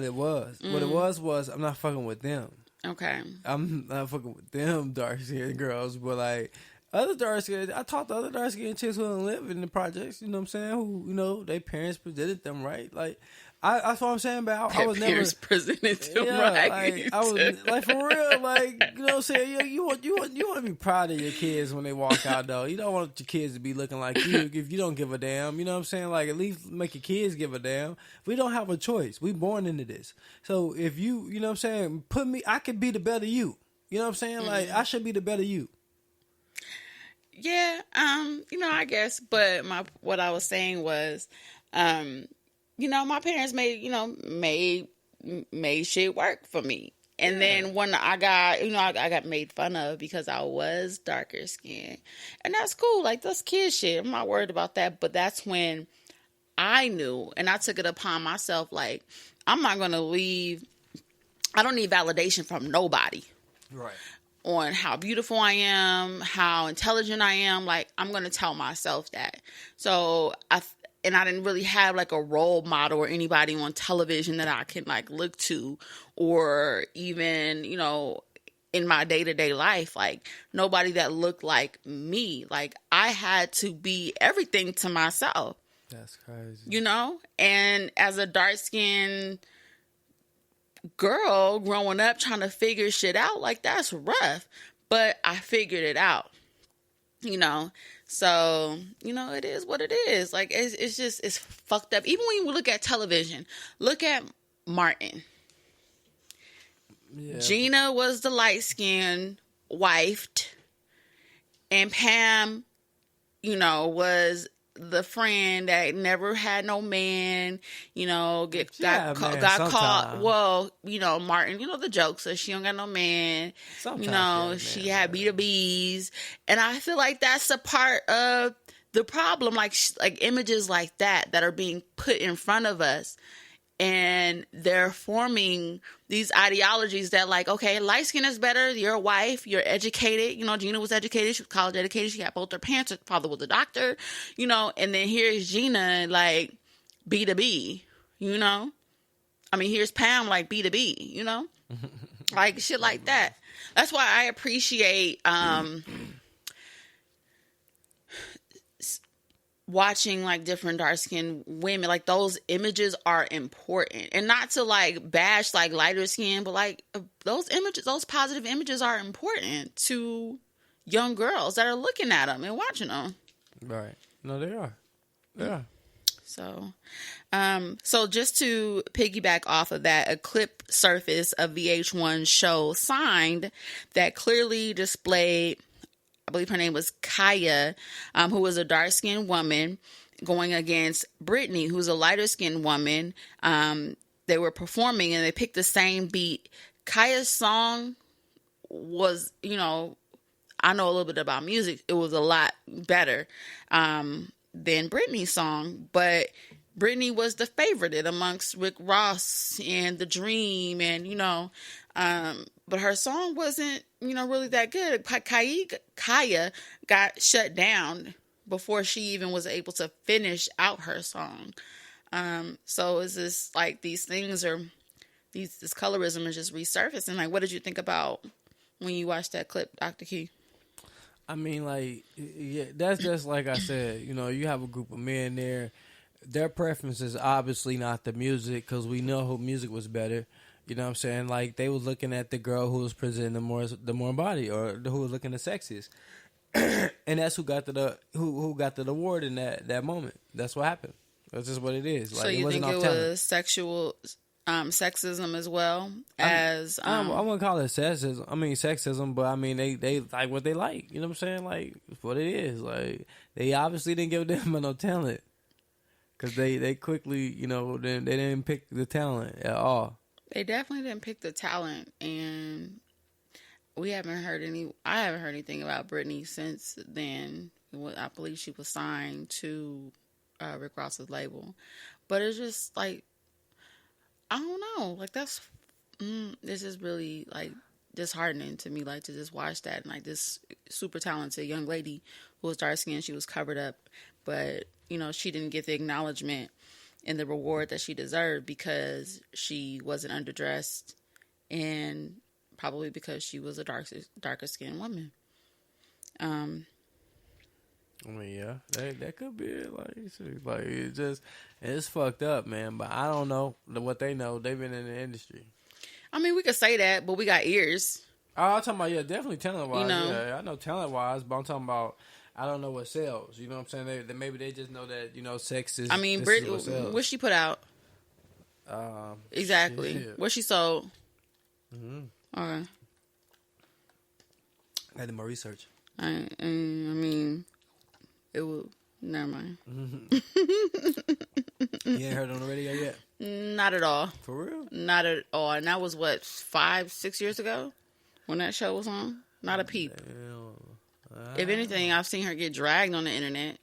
What it was I'm not fucking with them. Okay. I'm not fucking with them dark skinned girls, but like other dark skinned, I talked to other dark skinned chicks who don't live in the projects. You know what I'm saying? Who their parents presented them right. Like that's what I'm saying. But I was never presented them right. Like I was like for real. Like you know what I'm saying? You want to be proud of your kids when they walk out though. You don't want your kids to be looking like you if you don't give a damn. You know what I'm saying? Like at least make your kids give a damn. We don't have a choice. We born into this. So if you know what I'm saying, I could be the better you. You know what I'm saying? Like I should be the better you. Yeah, I guess, but what I was saying was, my parents made shit work for me. And then when I got made fun of because I was darker skinned. And that's cool. Like, that's kid shit. I'm not worried about that. But that's when I knew, and I took it upon myself, like, I'm not going to I don't need validation from nobody. Right. On how beautiful I am, how intelligent I am. Like, I'm going to tell myself that. So, I didn't really have, like, a role model or anybody on television that I can, like, look to, or even, in my day-to-day life, like, nobody that looked like me. Like, I had to be everything to myself. That's crazy. And as a dark-skinned girl growing up trying to figure shit out, like, that's rough, but I figured it out, so it is what it is. Like, it's fucked up. Even when you look at television, look at Martin. Gina was the light-skinned wife, and Pam was the friend that never had no man, got caught. Well, Martin, the jokes, so she don't got no man. Sometimes she had B2Bs, and I feel like that's a part of the problem. Like images like that are being put in front of us, and they're forming these ideologies that, like, okay, light skin is better. You're a wife. You're educated. Gina was educated. She was college educated. She had both her parents. Her father was a doctor. And then here's Gina, like, B2B. I mean, here's Pam, like, B2B. Like, shit like that. That's why I appreciate watching, like, different dark-skinned women. Like, those images are important, and not to, like, bash, like, lighter skin, but, like, those positive images are important to young girls that are looking at them and watching them. Right. No, they are. Yeah. So just to piggyback off of that, a clip surfaced of VH1 show Signed that clearly displayed, I believe her name was Kaya, who was a dark-skinned woman, going against Brittany, who's a lighter-skinned woman. They were performing, and they picked the same beat. Kaya's song was, I know a little bit about music. It was a lot better than Brittany's song, but Brittany was the favorite amongst Rick Ross and The Dream, and, but her song wasn't, really that good. Kaya got shut down before she even was able to finish out her song. So it's just like these things this colorism is just resurfacing. Like, what did you think about when you watched that clip, Dr. Key? I mean, like, yeah, that's just like I said. You have a group of men there. Their preference is obviously not the music, because we know who music was better. You know what I'm saying? Like, they was looking at the girl who was presenting the more body, or who was looking the sexiest, and that's who got who got the award in that moment. That's what happened. That's just what it is. Like, so you think it was sexual sexism as well as I wouldn't call it sexism. I mean sexism, but I mean they like what they like. You know what I'm saying? Like, it's what it is. Like, they obviously didn't give them no talent, because they quickly they didn't pick the talent at all. They definitely didn't pick the talent, and I haven't heard anything about Brittany since then. I believe she was signed to Rick Ross's label, but it's just like, I don't know, like, this is really, like, disheartening to me, like, to just watch that, and, like, this super talented young lady who was dark skinned, she was covered up, but she didn't get the acknowledgement and the reward that she deserved because she wasn't underdressed and probably because she was a darker skinned woman. I mean, yeah, that could be it. Like it's fucked up, man. But I don't know what they know. They've been in the industry. I mean, we could say that, but we got ears. Oh, I'm talking about, yeah, definitely talent wise. Yeah, I know talent wise, but I'm talking about, I don't know what sells. You know what I'm saying? Maybe they just know that, sex is. I mean, Brit, what she put out? Exactly. Shit. What she sold? Mm-hmm. Okay. I did my research. I mean, it will. Never mind. Mm-hmm. You ain't heard it on the radio yet? Not at all. For real? Not at all. And that was what, 5-6 years ago when that show was on. Not a peep. Damn. If anything, I've seen her get dragged on the internet.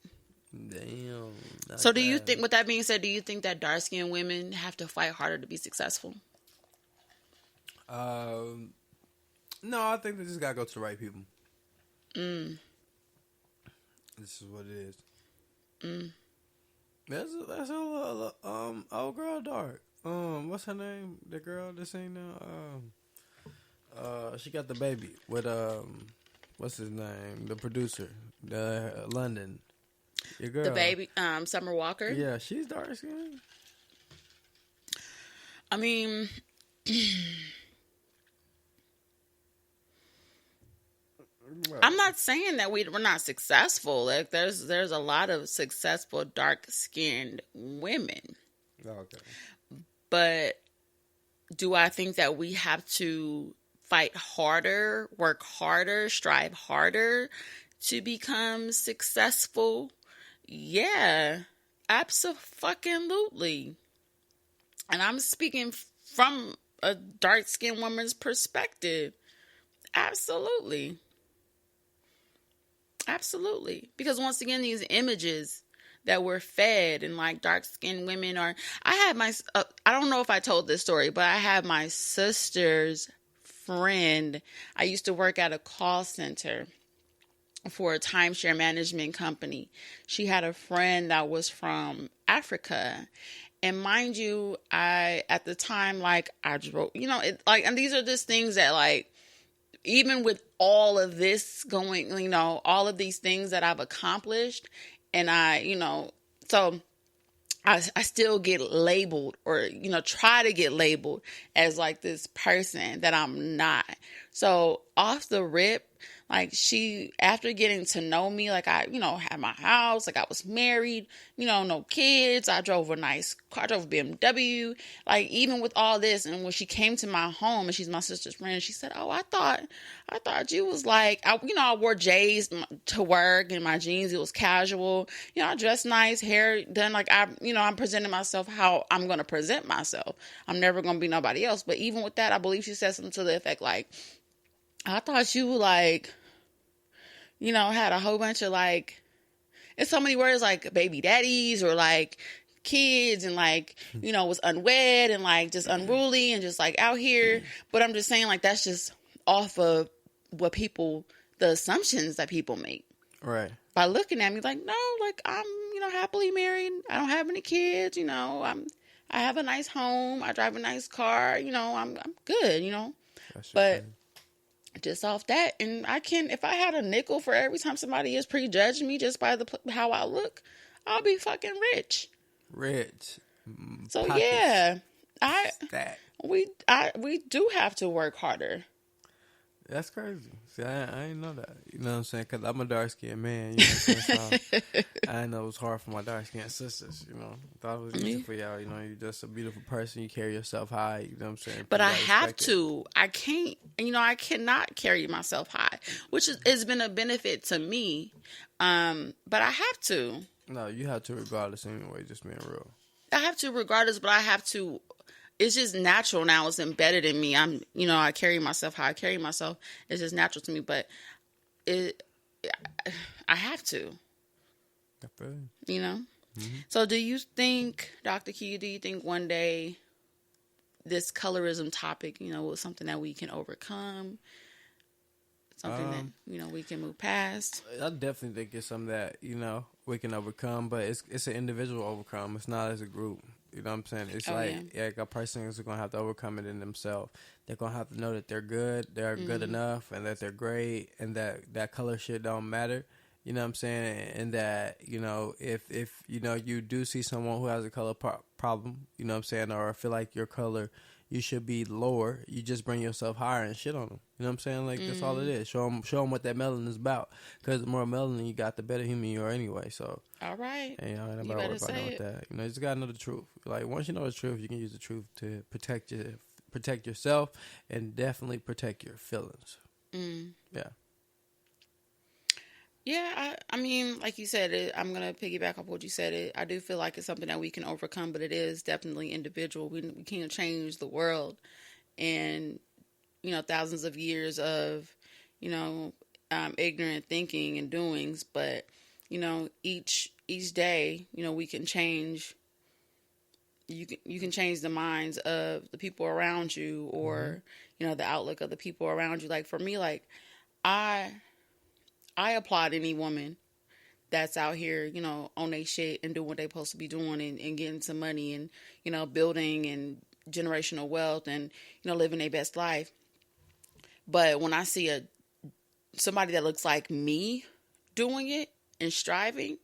Damn. So, do you think? With that being said, do you think that dark skinned women have to fight harder to be successful? No, I think they just gotta go to the right people. This is what it is. That's a old girl dark. What's her name? The girl that's ain't now. She got the baby with what's his name? The producer, the London. Your girl. The baby, Summer Walker. Yeah, she's dark skinned. I mean, I'm not saying that we're not successful. Like there's a lot of successful dark skinned women. Okay. But do I think that we have to fight harder, work harder, strive harder to become successful? Yeah, absolutely. And I'm speaking from a dark skinned woman's perspective. Absolutely. Absolutely. Because once again, these images that we're fed and like dark skinned women are, I had my, I don't know if I told this story, but I had my sister's friend. I used to work at a call center for a timeshare management company. She had a friend that was from Africa. And mind you, at the time, like I drove, and these are just things that like, even with all of this going, all of these things that I've accomplished, and so I still get labeled or, try to get labeled as like this person that I'm not. So off the rip, like she, after getting to know me, like I, had my house, like I was married, no kids. I drove a nice car, I drove a BMW, like even with all this. And when she came to my home and she's my sister's friend, she said, "Oh, I thought you was like, I wore J's to work and my jeans, it was casual. I dressed nice, hair done. Like I'm presenting myself how I'm going to present myself. I'm never going to be nobody else." But even with that, I believe she said something to the effect like, "I thought you like, had a whole bunch of like," it's so many words like baby daddies or like kids and like, was unwed and like just unruly and just like out here. But I'm just saying like, that's just off of what the assumptions that people make. Right. By looking at me like, no, like I'm, happily married. I don't have any kids. I have a nice home. I drive a nice car. I'm good, but just off that, and if I had a nickel for every time somebody is prejudging me just by how I look, I'll be fucking rich. So Pockets. yeah, Stack. we do have to work harder. That's crazy. See, I didn't know that. You know what I'm saying? Because I'm a dark-skinned man. You know what I'm saying? So I didn't know it was hard for my dark-skinned sisters. I thought it was easy for y'all. You're just a beautiful person. You carry yourself high. You know what I'm saying? But I have to. I can't. I cannot carry myself high, which has been a benefit to me. But I have to. No, you have to regardless anyway, just being real. I have to regardless, but I have to. It's just natural now. It's embedded in me. I carry myself how I carry myself. It's just natural to me, but I have to. I feel you. Mm-hmm. So do you think, Dr. Q, do you think one day this colorism topic, was something that we can overcome? Something that, we can move past? I definitely think it's something that, we can overcome, but it's an individual overcome. It's not as a group. You know what I'm saying? It's like a person is going to have to overcome it in themselves. They're going to have to know that they're good, they're good enough, and that they're great, and that color shit don't matter. You know what I'm saying? And that, you know, if you know, you do see someone who has a color problem, you know what I'm saying, or feel like your color, you should be lower, you just bring yourself higher and shit on them. You know what I'm saying? Like, that's all it is. Show them what that melanin is about. Because the more melanin you got, the better human you are anyway. So, all right. And, you know, ain't nobody worry about with that. You know, you just got to know the truth. Like, once you know the truth, you can use the truth to protect yourself and definitely protect your feelings. Yeah. Yeah, I mean, like you said, I'm going to piggyback off what you said. I do feel like it's something that we can overcome, but it is definitely individual. We can't change the world and, you know, thousands of years of, you know, ignorant thinking and doings. But, you know, each day, you know, we can change. You can change the minds of the people around you, or, you know, the outlook of the people around you. Like, for me, like, I applaud any woman that's out here, you know, on their shit and doing what they're supposed to be doing and getting some money and, you know, building and generational wealth and, you know, living their best life. But when I see somebody that looks like me doing it and striving,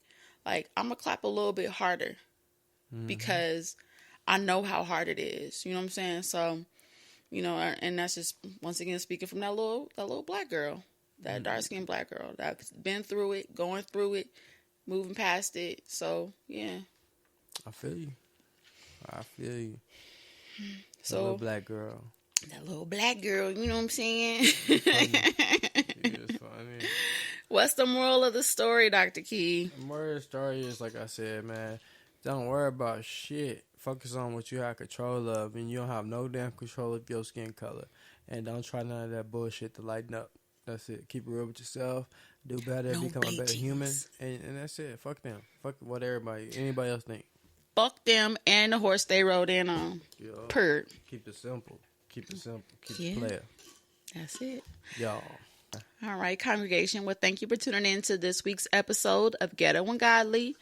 like, I'm going to clap a little bit harder because I know how hard it is. You know what I'm saying? So, you know, and that's just, once again, speaking from that little black girl. That dark-skinned black girl that's been through it, going through it, moving past it. So, yeah. I feel you. So, that little black girl. That little black girl, you know what I'm saying? It's funny. What's the moral of the story, Dr. Key? The moral of the story is, like I said, man, don't worry about shit. Focus on what you have control of, and you don't have no damn control of your skin color. And don't try none of that bullshit to lighten up. That's it. Keep it real with yourself. Do better. Become a better human. And that's it. Fuck them. Fuck what anybody else think. Fuck them and the horse they rode in on. Purr. Keep it simple. Keep it player. That's it. Y'all. All right, congregation. Well, thank you for tuning in to this week's episode of Ghetto and Godly.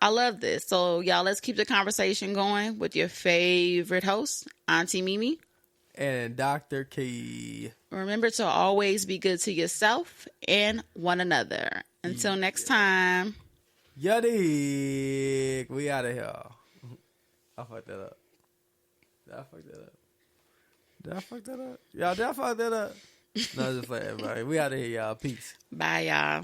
I love this. So, y'all, let's keep the conversation going with your favorite host, Auntie Mimi. And Dr. Key. Remember to always be good to yourself and one another. Until next time. Yaddy. We out of here. I fucked that up. Did I fuck that up? Y'all, did I fuck that up? No, just for everybody. We out of here, y'all. Peace. Bye, y'all.